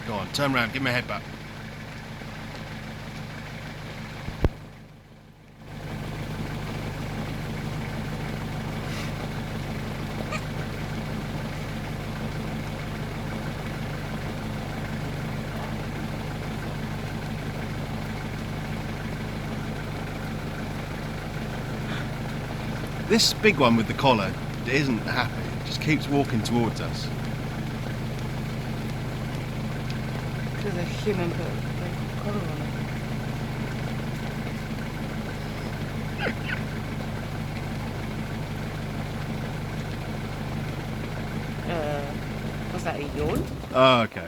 Go on, turn round, give me a head back. This big one with the collar isn't happy, it just keeps walking towards us. There's a human put a collar on it. Was that a yawn? Oh, okay.